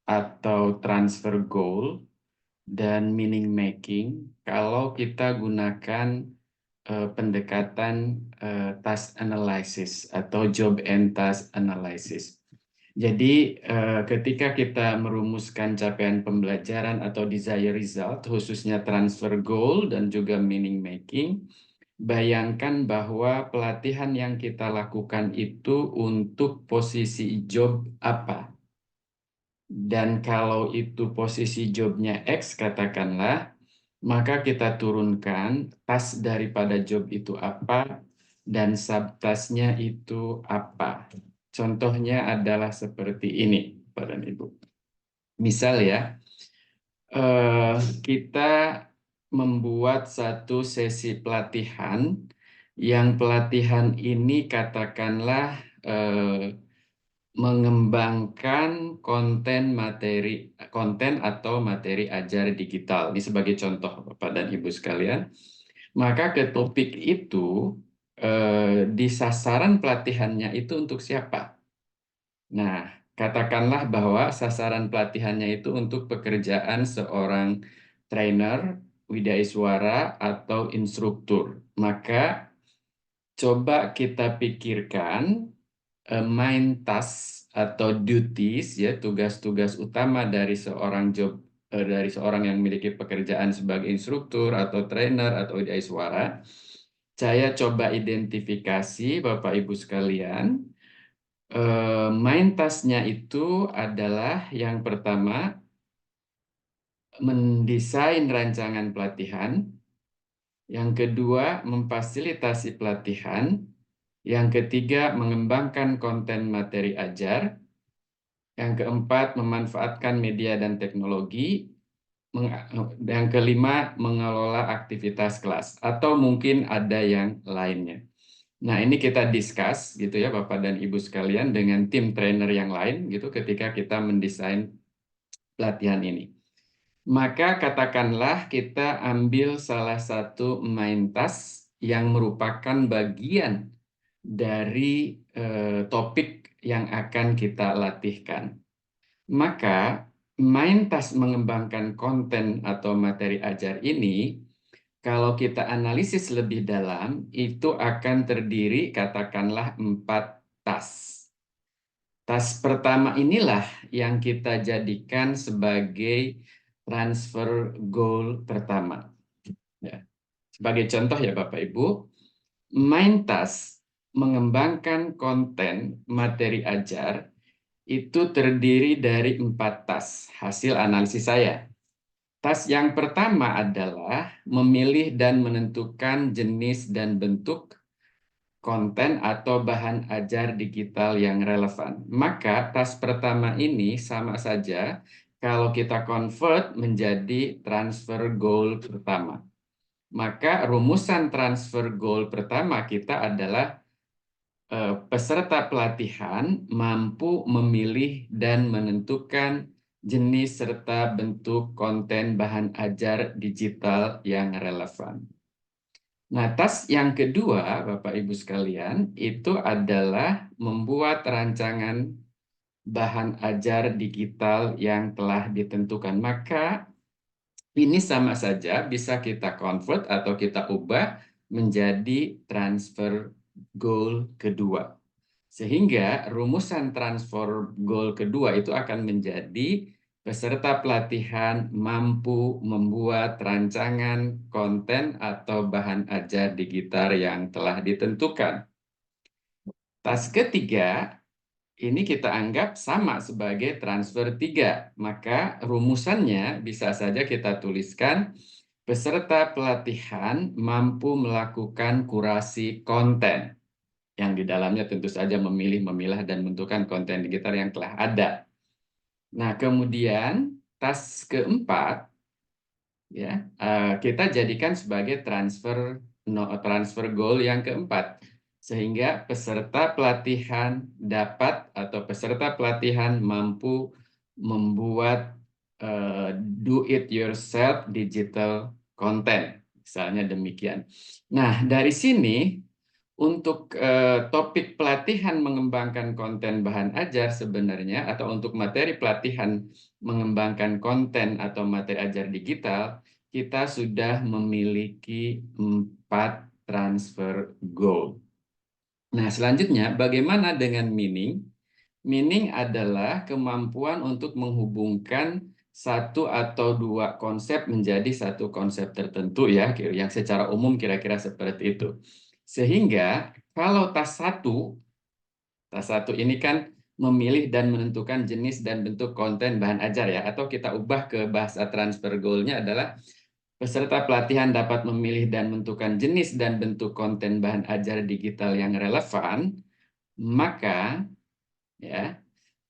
atau transfer goal dan meaning making kalau kita gunakan pendekatan task analysis atau job and task analysis. Jadi ketika kita merumuskan capaian pembelajaran atau desired result, khususnya transfer goal dan juga meaning making, bayangkan bahwa pelatihan yang kita lakukan itu untuk posisi job apa. Dan kalau itu posisi jobnya X katakanlah, maka kita turunkan task daripada job itu apa dan subtasknya itu apa. Contohnya adalah seperti ini, Bapak dan Ibu. Misal ya, kita membuat satu sesi pelatihan, yang pelatihan ini katakanlah mengembangkan konten atau materi ajar digital. Ini sebagai contoh Bapak dan Ibu sekalian. Maka ke topik itu di sasaran pelatihannya itu untuk siapa? Nah, katakanlah bahwa sasaran pelatihannya itu untuk pekerjaan seorang trainer, widaiswara atau instruktur. Maka coba kita pikirkan main task atau duties, ya, tugas-tugas utama dari dari seorang yang memiliki pekerjaan sebagai instruktur atau trainer atau widaiswara. Saya coba identifikasi Bapak Ibu sekalian. Main task-nya itu adalah yang pertama mendesain rancangan pelatihan, yang kedua memfasilitasi pelatihan, yang ketiga mengembangkan konten materi ajar, yang keempat memanfaatkan media dan teknologi, yang kelima mengelola aktivitas kelas, atau mungkin ada yang lainnya. Nah, ini kita discuss gitu ya Bapak dan Ibu sekalian dengan tim trainer yang lain gitu ketika kita mendesain pelatihan ini. Maka katakanlah kita ambil salah satu main task yang merupakan bagian dari topik yang akan kita latihkan. Maka main task mengembangkan konten atau materi ajar ini, kalau kita analisis lebih dalam, itu akan terdiri katakanlah 4 task. Task pertama inilah yang kita jadikan sebagai transfer goal pertama. Ya. Sebagai contoh ya Bapak Ibu, main task mengembangkan konten materi ajar itu terdiri dari 4 task hasil analisis saya. Task yang pertama adalah memilih dan menentukan jenis dan bentuk konten atau bahan ajar digital yang relevan. Maka task pertama ini sama saja kalau kita convert menjadi transfer goal pertama. Maka rumusan transfer goal pertama kita adalah peserta pelatihan mampu memilih dan menentukan jenis serta bentuk konten bahan ajar digital yang relevan. Nah, task yang kedua, Bapak Ibu sekalian, itu adalah membuat rancangan bahan ajar digital yang telah ditentukan. Maka ini sama saja bisa kita convert atau kita ubah menjadi transfer goal kedua. Sehingga rumusan transfer goal kedua itu akan menjadi peserta pelatihan mampu membuat rancangan konten atau bahan ajar digital yang telah ditentukan. Task ketiga, ini kita anggap sama sebagai transfer 3. Maka rumusannya bisa saja kita tuliskan, peserta pelatihan mampu melakukan kurasi konten, yang di dalamnya tentu saja memilih, memilah, dan menentukan konten digital yang telah ada. Nah, kemudian task keempat, ya, kita jadikan sebagai transfer goal yang keempat. Sehingga peserta pelatihan dapat atau peserta pelatihan mampu membuat do-it-yourself digital content. Misalnya demikian. Nah, dari sini Untuk topik pelatihan mengembangkan konten bahan ajar sebenarnya, atau untuk materi pelatihan mengembangkan konten atau materi ajar digital, kita sudah memiliki 4 transfer goal. Nah, selanjutnya bagaimana dengan meaning? Meaning adalah kemampuan untuk menghubungkan satu atau dua konsep menjadi satu konsep tertentu ya, yang secara umum kira-kira seperti itu. Sehingga kalau tas satu ini kan memilih dan menentukan jenis dan bentuk konten bahan ajar ya, atau kita ubah ke bahasa transfer goal-nya adalah peserta pelatihan dapat memilih dan menentukan jenis dan bentuk konten bahan ajar digital yang relevan, maka ya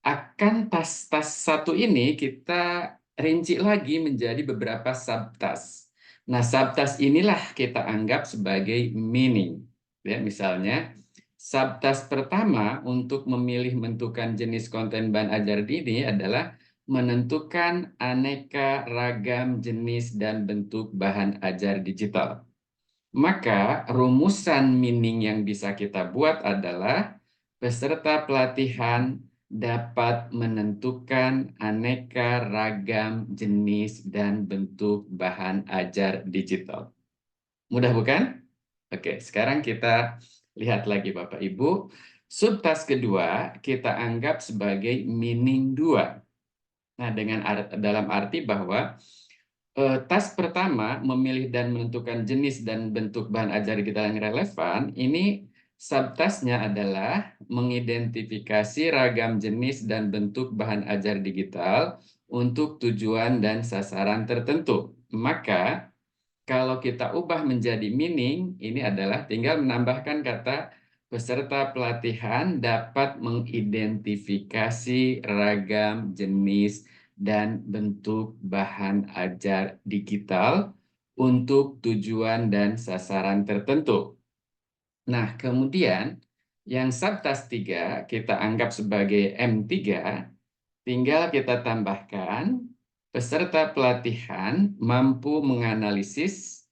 akan tas-tas satu ini kita rinci lagi menjadi beberapa subtas. Nah, subtas inilah kita anggap sebagai meaning. Ya, misalnya, subtas pertama untuk memilih menentukan jenis konten bahan ajar ini adalah menentukan aneka ragam jenis dan bentuk bahan ajar digital. Maka rumusan meaning yang bisa kita buat adalah peserta pelatihan dapat menentukan aneka ragam jenis dan bentuk bahan ajar digital. Mudah bukan? Oke, sekarang kita lihat lagi Bapak Ibu. Subtas kedua kita anggap sebagai meaning 2. Nah, dalam arti bahwa tas pertama memilih dan menentukan jenis dan bentuk bahan ajar digital yang relevan, ini subtasnya adalah mengidentifikasi ragam jenis dan bentuk bahan ajar digital untuk tujuan dan sasaran tertentu. Maka kalau kita ubah menjadi meaning, ini adalah tinggal menambahkan kata peserta pelatihan dapat mengidentifikasi ragam jenis dan bentuk bahan ajar digital untuk tujuan dan sasaran tertentu. Nah, kemudian yang subtas 3 kita anggap sebagai M3, tinggal kita tambahkan peserta pelatihan mampu menganalisis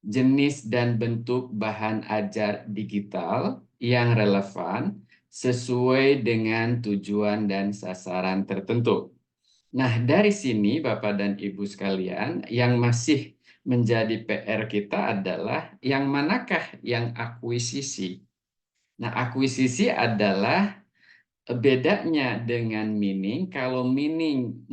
jenis dan bentuk bahan ajar digital yang relevan sesuai dengan tujuan dan sasaran tertentu. Nah, dari sini Bapak dan Ibu sekalian, yang masih menjadi PR kita adalah yang manakah yang akuisisi. Nah, akuisisi adalah bedanya dengan meaning. Kalau meaning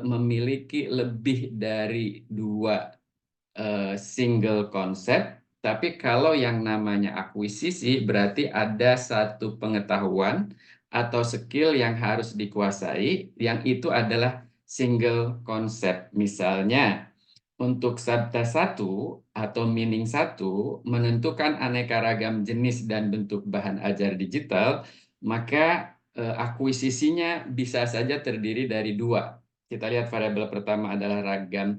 memiliki lebih dari 2 single konsep, tapi kalau yang namanya akuisisi berarti ada satu pengetahuan atau skill yang harus dikuasai, yang itu adalah single konsep. Misalnya, untuk sabta 1 atau meaning 1 menentukan aneka ragam jenis dan bentuk bahan ajar digital, maka akuisisinya bisa saja terdiri dari 2. Kita lihat variabel pertama adalah ragam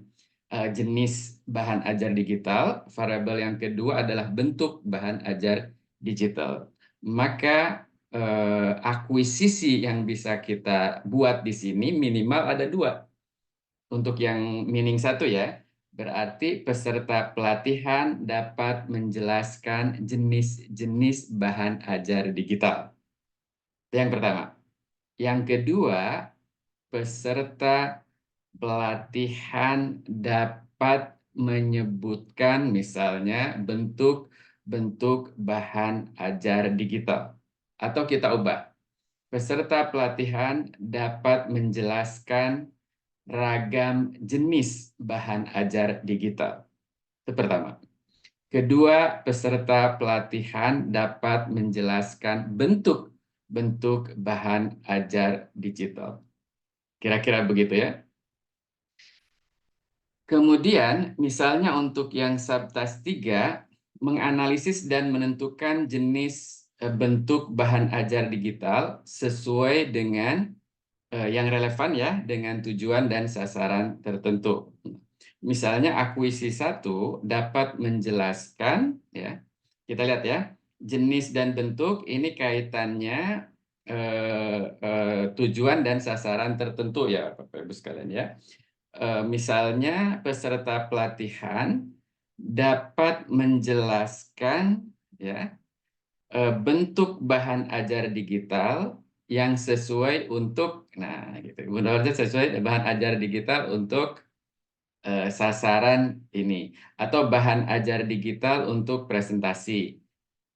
jenis bahan ajar digital, variabel yang kedua adalah bentuk bahan ajar digital. Maka akuisisi yang bisa kita buat di sini minimal ada 2. Untuk yang meaning 1 ya, berarti peserta pelatihan dapat menjelaskan jenis-jenis bahan ajar digital. Itu yang pertama. Yang kedua, peserta pelatihan dapat menyebutkan misalnya bentuk-bentuk bahan ajar digital. Atau kita ubah, peserta pelatihan dapat menjelaskan ragam jenis bahan ajar digital. Itu pertama. Kedua, peserta pelatihan dapat menjelaskan bentuk-bentuk bahan ajar digital. Kira-kira begitu ya. Kemudian, misalnya untuk yang subtas 3, menganalisis dan menentukan jenis bentuk bahan ajar digital sesuai dengan yang relevan ya, dengan tujuan dan sasaran tertentu. Misalnya akuisisi 1 dapat menjelaskan, ya, kita lihat ya, jenis dan bentuk ini kaitannya tujuan dan sasaran tertentu ya, Bapak Ibu sekalian ya. Misalnya peserta pelatihan dapat menjelaskan ya bentuk bahan ajar digital yang sesuai untuk, nah gitu, benar-benar sesuai bahan ajar digital untuk sasaran ini, atau bahan ajar digital untuk presentasi,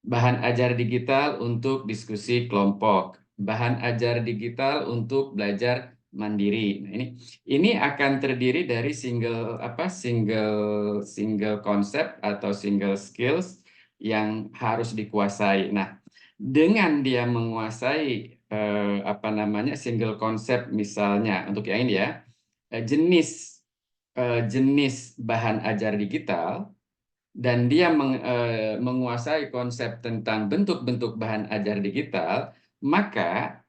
bahan ajar digital untuk diskusi kelompok, bahan ajar digital untuk belajar mandiri. Nah, ini akan terdiri dari single konsep atau single skills yang harus dikuasai. Nah, dengan dia menguasai single konsep, misalnya untuk yang ini ya, jenis bahan ajar digital, dan dia menguasai konsep tentang bentuk-bentuk bahan ajar digital, maka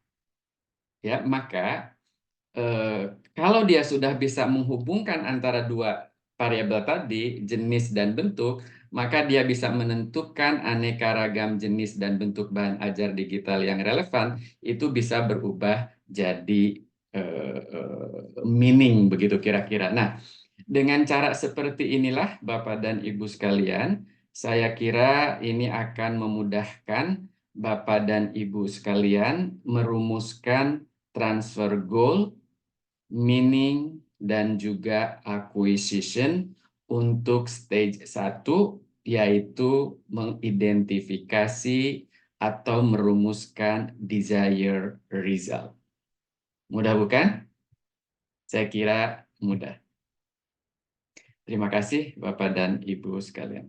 kalau dia sudah bisa menghubungkan antara dua variabel tadi, jenis dan bentuk, maka dia bisa menentukan aneka ragam jenis dan bentuk bahan ajar digital yang relevan, itu bisa berubah jadi meaning, begitu kira-kira. Nah, dengan cara seperti inilah Bapak dan Ibu sekalian, saya kira ini akan memudahkan Bapak dan Ibu sekalian merumuskan transfer goal, meaning, dan juga acquisition untuk stage 1, yaitu mengidentifikasi atau merumuskan desired result. Mudah bukan? Saya kira mudah. Terima kasih Bapak dan Ibu sekalian.